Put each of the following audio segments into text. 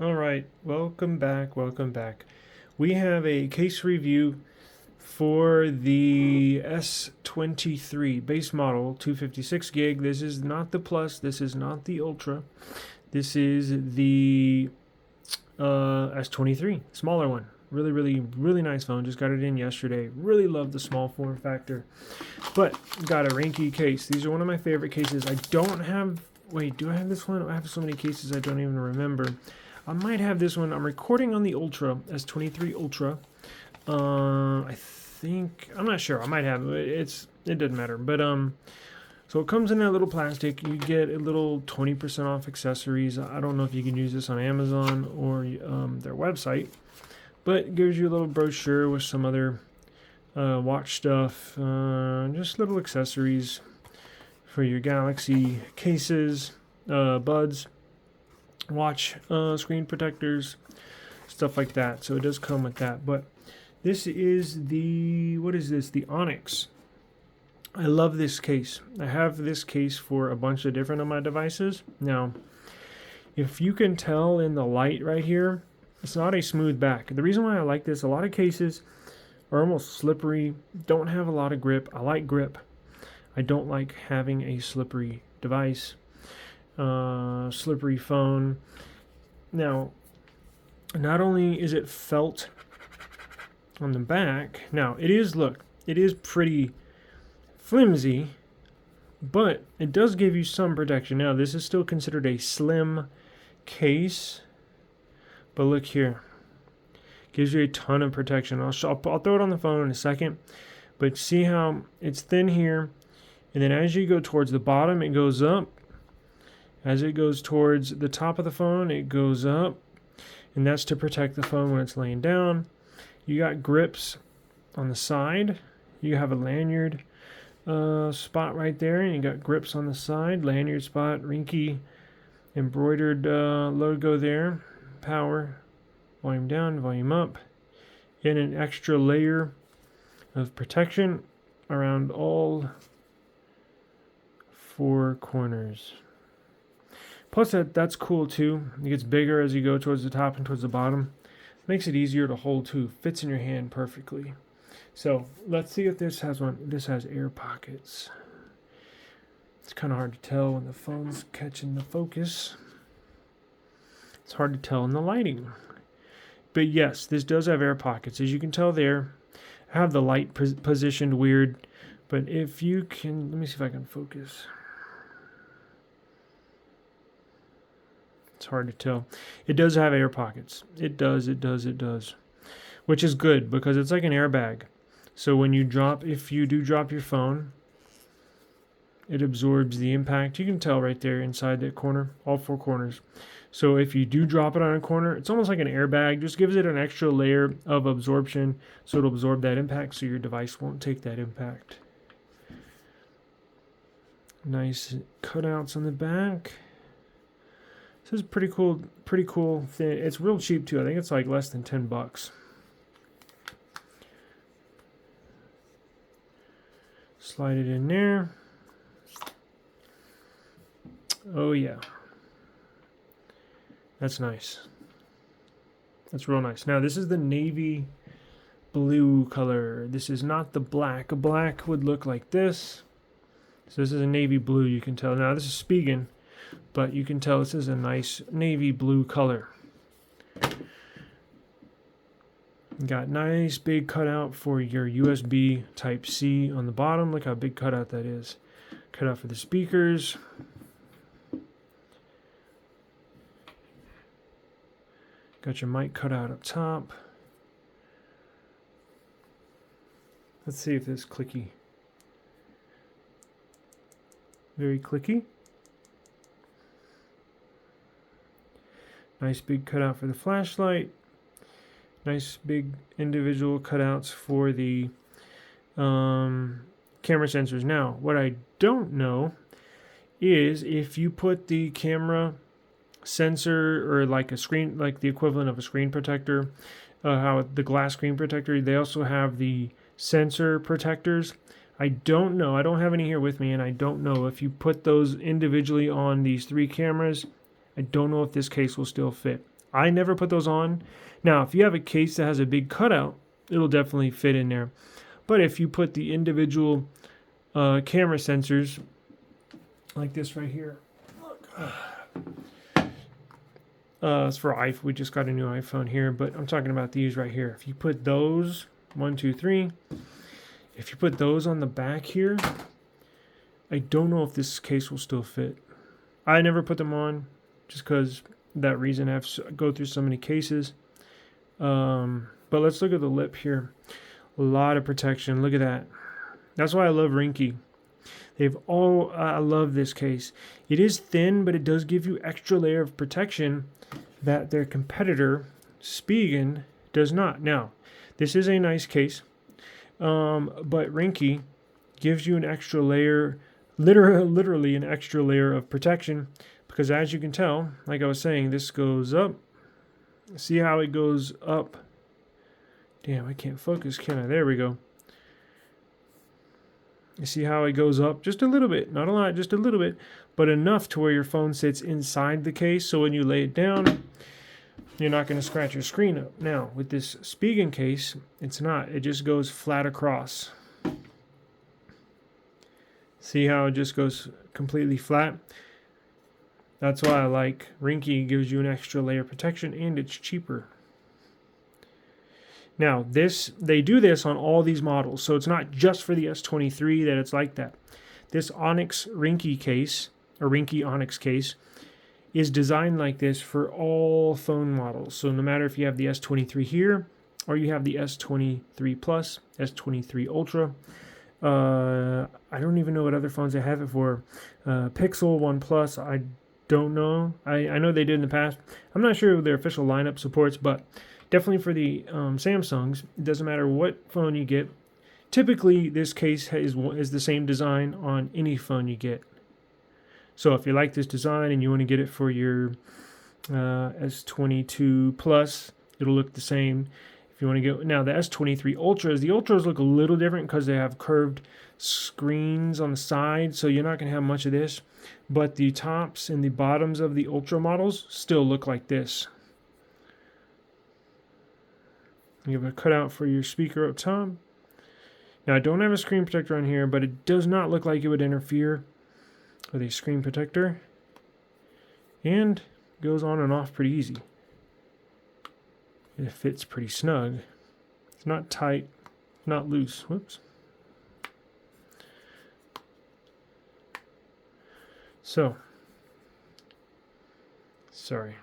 All right, welcome back, welcome back. We have a case review for the S23 base model 256 gig. This is not the Plus, this is not the Ultra. This is the S23, smaller one. Really nice phone. Just got it in yesterday. Really love the small form factor. But got a Ringke case. These are one of my favorite cases. I don't have, wait, do I have this one? I have so many cases I don't even remember. I might have this one. I'm recording on the Ultra, S23 Ultra. I think, I'm not sure. I might have it. It doesn't matter. But so it comes in that little plastic. You get a little 20% off accessories. I don't know if you can use this on Amazon or their website, but it gives you a little brochure with some other watch stuff, just little accessories for your Galaxy cases, buds, watch screen protectors, stuff like that. So it does come with that. But this is the, what is this? The Onyx. I love this case. I have this case for a bunch of different of my devices. Now, if you can tell in the light right here, it's not a smooth back. The reason why I like this, a lot of cases are almost slippery, don't have a lot of grip. I like grip. I don't like having a slippery device, slippery phone. Now, not only is it felt on the back, now it is, look, it is pretty flimsy, but it does give you some protection. Now, this is still considered a slim case, but look here. Gives you a ton of protection. I'll throw it on the phone in a second, but see how it's thin here, and then as you go towards the bottom, it goes up. As it goes towards the top of the phone, it goes up, and that's to protect the phone when it's laying down. You got grips on the side. You have a lanyard spot right there, and you got grips on the side, lanyard spot, Ringke embroidered logo there. Power, volume down, volume up, and an extra layer of protection around all four corners. Plus that's cool too. It gets bigger as you go towards the top and towards the bottom. Makes it easier to hold too. Fits in your hand perfectly. So let's see if this has one. This has air pockets. It's kind of hard to tell when the phone's catching the focus. It's hard to tell in the lighting. But yes, this does have air pockets. As you can tell there, I have the light positioned weird. But if you can, let me see if I can focus. It's hard to tell. It does have air pockets. It does. Which is good because it's like an airbag. So when you drop, if you do drop your phone, it absorbs the impact. You can tell right there inside that corner, all four corners. So if you do drop it on a corner, it's almost like an airbag. Just gives it an extra layer of absorption so it'll absorb that impact so your device won't take that impact. Nice cutouts on the back. This is pretty cool thing. It's real cheap too. I think it's like less than $10. Slide it in there. Oh yeah. That's nice. That's real nice. Now this is the navy blue color. This is not the black. A black would look like this. So this is a navy blue, you can tell. Now this is Spigen, but you can tell this is a nice navy blue color. Got nice big cutout for your USB Type-C on the bottom. Look how big cutout that is. Cutout for the speakers. Got your mic cutout up top. Let's see if this is clicky. Very clicky. Nice big cutout for the flashlight. Nice big individual cutouts for the camera sensors. Now, what I don't know is if you put the camera sensor or like a screen, like the equivalent of a screen protector, how the glass screen protector, they also have the sensor protectors. I don't know. I don't have any here with me, and I don't know if you put those individually on these three cameras. I don't know if this case will still fit. I never put those on. Now, if you have a case that has a big cutout, it'll definitely fit in there. But if you put the individual camera sensors, like this right here, look. It's for iPhone. We just got a new iPhone here, but I'm talking about these right here. If you put those, 1, 2, 3, if you put those on the back here, I don't know if this case will still fit. I never put them on just because that reason. I have to go through so many cases. But let's look at the lip here. A lot of protection. Look at that. That's why I love Ringke. I love this case. It is thin, but it does give you extra layer of protection that their competitor, Spigen, does not. Now, this is a nice case, but Ringke gives you an extra layer, literally an extra layer of protection, because as you can tell, like I was saying, this goes up. See how it goes up? Damn, I can't focus, can I? There we go. You see how it goes up? Just a little bit. Not a lot, just a little bit. But enough to where your phone sits inside the case. So when you lay it down, you're not going to scratch your screen up. Now, with this Spigen case, it's not. It just goes flat across. See how it just goes completely flat? That's why I like Ringke. Gives you an extra layer of protection, and it's cheaper. Now, they do this on all these models, so it's not just for the S23 that it's like that. This Onyx Ringke case, or Ringke Onyx case, is designed like this for all phone models. So no matter if you have the S23 here, or you have the S23 Plus, S23 Ultra, I don't even know what other phones they have it for. Pixel, OnePlus, I don't know. I know they did in the past. I'm not sure what their official lineup supports, but definitely for the Samsungs, it doesn't matter what phone you get. Typically, this case is the same design on any phone you get. So if you like this design and you want to get it for your S22 Plus, it'll look the same. If you want to get now the S23 Ultras, the Ultras look a little different because they have curved screens on the side, so you're not going to have much of this. But the tops and the bottoms of the Ultra models still look like this. You have a cutout for your speaker up top. Now, I don't have a screen protector on here, but it does not look like it would interfere with a screen protector. And goes on and off pretty easy. It fits pretty snug. It's not tight, not loose. Whoops. So, sorry.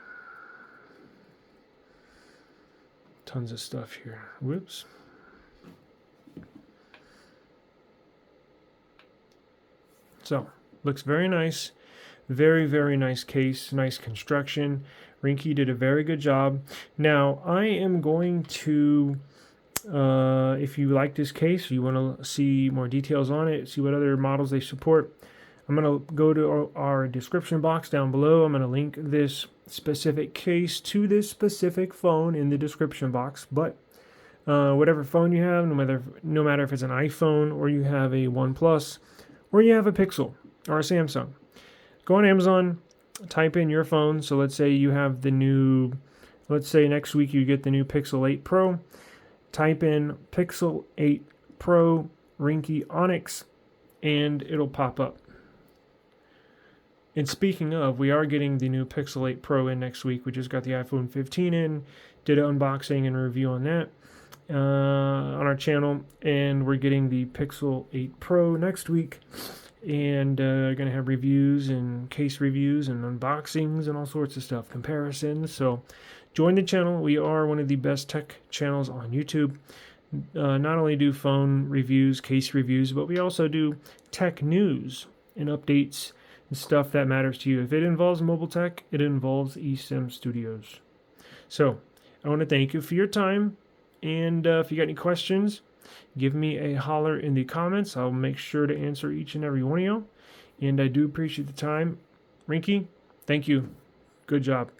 Tons of stuff here. Whoops. So, looks very nice. Very, very nice case. Nice construction. Ringke did a very good job. Now, I am going to, if you like this case, you want to see more details on it, see what other models they support, I'm going to go to our description box down below. I'm going to link this specific case to this specific phone in the description box. But whatever phone you have, no matter if it's an iPhone or you have a OnePlus or you have a Pixel or a Samsung, go on Amazon, type in your phone. So let's say you have the new, let's say next week you get the new Pixel 8 Pro. Type in Pixel 8 Pro Ringke Onyx and it'll pop up. And speaking of, we are getting the new Pixel 8 Pro in next week. We just got the iPhone 15 in, did an unboxing and review on that on our channel. And we're getting the Pixel 8 Pro next week. And going to have reviews and case reviews and unboxings and all sorts of stuff, comparisons. So join the channel. We are one of the best tech channels on YouTube. Not only do phone reviews, case reviews, but we also do tech news and updates and stuff that matters to you. If it involves mobile tech, it involves eSIM Studios. So I want to thank you for your time. And if you got any questions, give me a holler in the comments. I'll make sure to answer each and every one of you. And I do appreciate the time. Ringke, thank you. Good job.